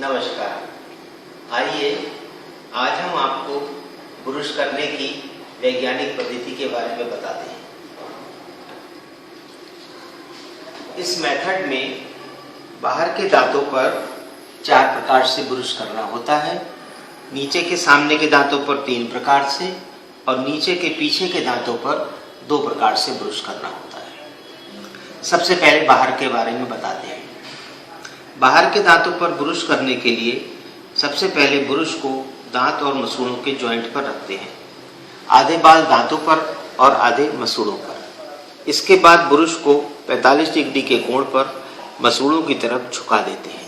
नमस्कार। आइए आज हम आपको ब्रुश करने की वैज्ञानिक पद्धति के बारे में बताते हैं। इस मेथड में बाहर के दांतों पर 4 प्रकार से ब्रुश करना होता है, नीचे के सामने के दांतों पर 3 प्रकार से और नीचे के पीछे के दांतों पर 2 प्रकार से ब्रुश करना होता है। सबसे पहले बाहर के बारे में बताते हैं। बाहर के दांतों पर ब्रुश करने के लिए सबसे पहले ब्रुश को दांत और मसूड़ों के जॉइंट पर रखते हैं, आधे बाल दांतों पर और आधे मसूड़ों पर। इसके बाद ब्रुश को 45 डिग्री के कोण पर मसूड़ों की तरफ झुका देते हैं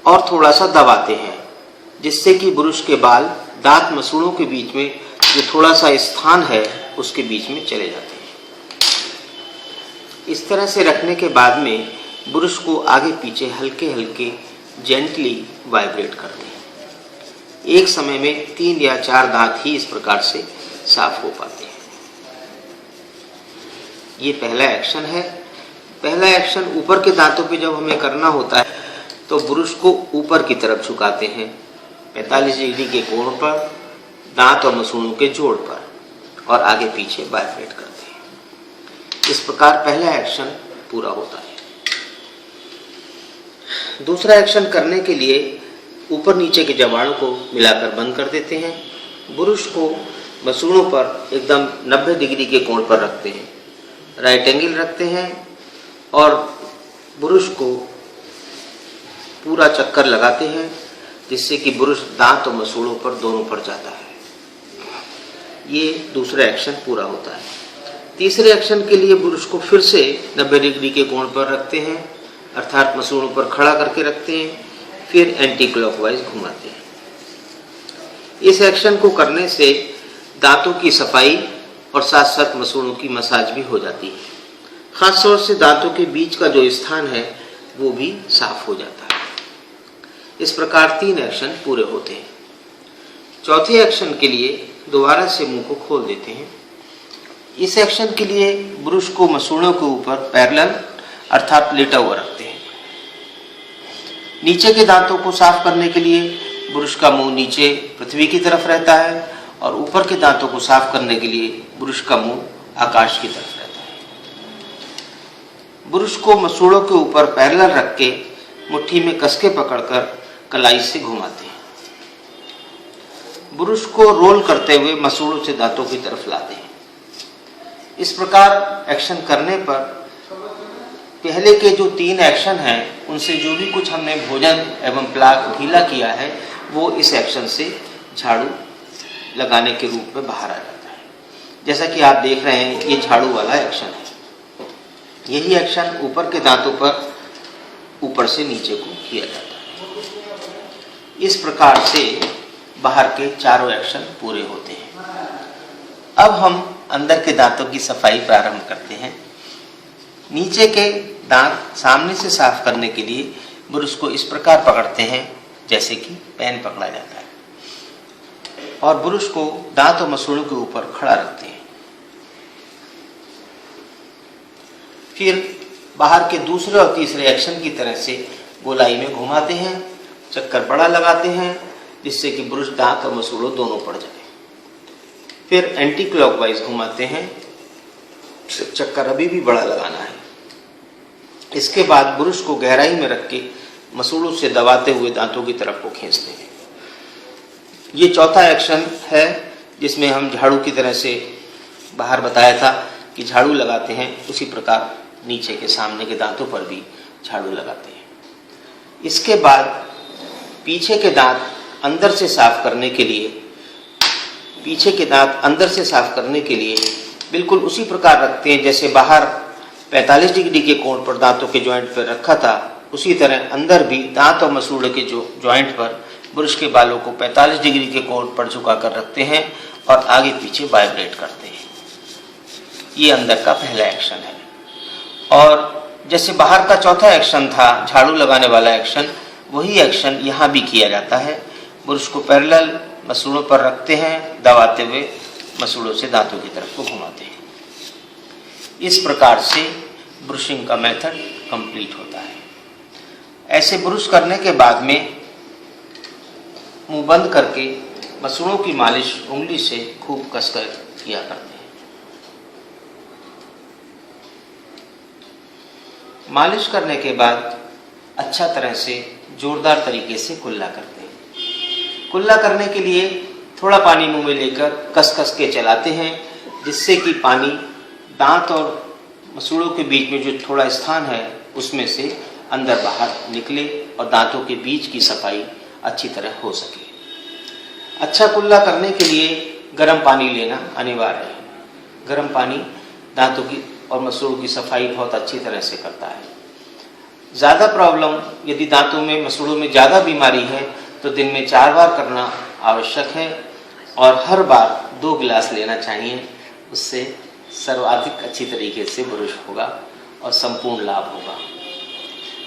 और थोड़ा सा दबाते हैं, जिससे कि ब्रुश के बाल दांत मसूड़ों के बीच में जो थोड़ा सा स्थान है उसके बीच में चले जाते हैं। इस तरह से रखने के बाद में ब्रुश को आगे पीछे हल्के हल्के जेंटली वाइब्रेट करते हैं। एक समय में 3 या 4 दांत ही इस प्रकार से साफ हो पाते हैं। ये पहला एक्शन है। पहला एक्शन ऊपर के दांतों पे जब हमें करना होता है तो ब्रुश को ऊपर की तरफ झुकाते हैं 45 डिग्री के कोण पर दांत और मसूड़ों के जोड़ पर और आगे पीछे वाइब्रेट करते हैं। इस प्रकार पहला एक्शन पूरा होता है। दूसरा एक्शन करने के लिए ऊपर नीचे के जमाड़ों को मिलाकर बंद कर देते हैं। ब्रुश को मसूड़ों पर एकदम 90 डिग्री के कोण पर रखते हैं, राइट एंगल रखते हैं और ब्रुश को पूरा चक्कर लगाते हैं, जिससे कि ब्रुश दांत और मसूड़ों पर दोनों पर जाता है। ये दूसरा एक्शन पूरा होता है। तीसरे एक्शन के लिए ब्रुश को फिर से 90 डिग्री के कोण पर रखते हैं, अर्थात मसूड़ों पर खड़ा करके रखते हैं, फिर एंटी क्लॉकवाइज घुमाते हैं। इस एक्शन को करने से दांतों की सफाई और साथ साथ मसूड़ों की मसाज भी हो जाती है। खास तौर से दांतों के बीच का जो स्थान है वो भी साफ हो जाता है। इस प्रकार 3 एक्शन पूरे होते हैं। चौथे एक्शन के लिए दोबारा से मुंह को खोल देते हैं। इस एक्शन के लिए ब्रुश को मसूड़ों के ऊपर पैरेलल अर्थात लेटा हुआ रखते हैं। नीचे के दांतों को साफ करने के लिए ब्रुश का मुंह नीचे पृथ्वी की तरफ रहता है और ऊपर के दांतों को साफ करने के लिए ब्रुश का मुंह आकाश की तरफ रहता है। ब्रुश को मसूड़ों के ऊपर पैरेलल रख के मुट्ठी में कसके पकड़कर कलाई से घुमाते हैं। ब्रुश को रोल करते हुए मसूड़ों से दांतों की तरफ लाते हैं। इस प्रकार एक्शन करने पर पहले के जो 3 एक्शन हैं उनसे जो भी कुछ हमने भोजन एवं प्लाक ढीला किया है वो इस एक्शन से झाड़ू लगाने के रूप में बाहर आ जाता है। जैसा कि आप देख रहे हैं ये झाड़ू वाला एक्शन है। यही एक्शन ऊपर के दांतों पर ऊपर से नीचे को किया जाता है। इस प्रकार से बाहर के चारों एक्शन पूरे होते हैं। अब हम अंदर के दांतों की सफाई प्रारंभ करते हैं। नीचे के दांत सामने से साफ करने के लिए ब्रुश को इस प्रकार पकड़ते हैं जैसे कि पेन पकड़ा जाता है और ब्रुश को दांत और मसूड़ों के ऊपर खड़ा रखते हैं। फिर बाहर के दूसरे और तीसरे एक्शन की तरह से गोलाई में घुमाते हैं, चक्कर बड़ा लगाते हैं, जिससे कि ब्रुश दांत और मसूड़ों दोनों पड़ जाए। फिर एंटी क्लॉकवाइज घुमाते हैं, चक्कर अभी भी बड़ा लगाना है। इसके बाद ब्रुश को गहराई में रख के मसूड़ों से दबाते हुए दांतों की तरफ को खींचते हैं। ये चौथा एक्शन है जिसमें हम झाड़ू की तरह से बाहर बताया था कि झाड़ू लगाते हैं, उसी प्रकार नीचे के सामने के दांतों पर भी झाड़ू लगाते हैं। इसके बाद पीछे के दांत अंदर से साफ करने के लिए बिल्कुल उसी प्रकार रखते हैं जैसे बाहर 45 डिग्री के कोण पर दांतों के जॉइंट पर रखा था, उसी तरह अंदर भी दांत और मसूड़े के जो जॉइंट पर ब्रुश के बालों को 45 डिग्री के कोण पर झुका कर रखते हैं और आगे पीछे वाइब्रेट करते हैं। ये अंदर का पहला एक्शन है। और जैसे बाहर का चौथा एक्शन था झाड़ू लगाने वाला एक्शन, वही एक्शन यहाँ भी किया जाता है। ब्रुश को पैरेलल मसूड़ों पर रखते हैं, दबाते हुए मसूड़ों से दांतों की तरफ को घुमाते हैं। इस प्रकार से ब्रुशिंग का मेथड कंप्लीट होता है। ऐसे ब्रश करने के बाद में मुंह बंद करके मसूड़ों की मालिश उंगली से खूब कसकर किया करते हैं। मालिश करने के बाद अच्छा तरह से जोरदार तरीके से कुल्ला करते हैं। कुल्ला करने के लिए थोड़ा पानी मुंह में लेकर कस कस के चलाते हैं, जिससे कि पानी दांत और मसूड़ों के बीच में जो थोड़ा स्थान है उसमें से अंदर बाहर निकले और दांतों के बीच की सफाई अच्छी तरह हो सके। अच्छा कुल्ला करने के लिए गर्म पानी लेना अनिवार्य है। गर्म पानी दांतों की और मसूड़ों की सफाई बहुत अच्छी तरह से करता है। ज़्यादा प्रॉब्लम यदि दांतों में मसूड़ों में ज़्यादा बीमारी है तो दिन में 4 बार करना आवश्यक है और हर बार 2 गिलास लेना चाहिए। उससे सर्वाधिक अच्छी तरीके से ब्रश होगा और संपूर्ण लाभ होगा।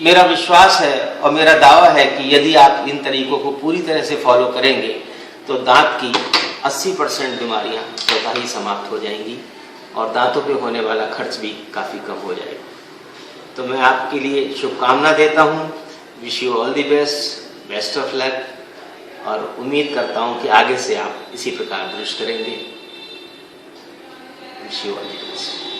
मेरा विश्वास है और मेरा दावा है कि यदि आप इन तरीकों को पूरी तरह से फॉलो करेंगे तो दांत की 80% बीमारियां स्वतः ही समाप्त हो जाएंगी और दांतों पे होने वाला खर्च भी काफ़ी कम हो जाएगा। तो मैं आपके लिए शुभकामना देता हूँ। Wish you all the best, best of luck, और उम्मीद करता हूँ कि आगे से आप इसी प्रकार ब्रश करेंगे। Wish you all the best.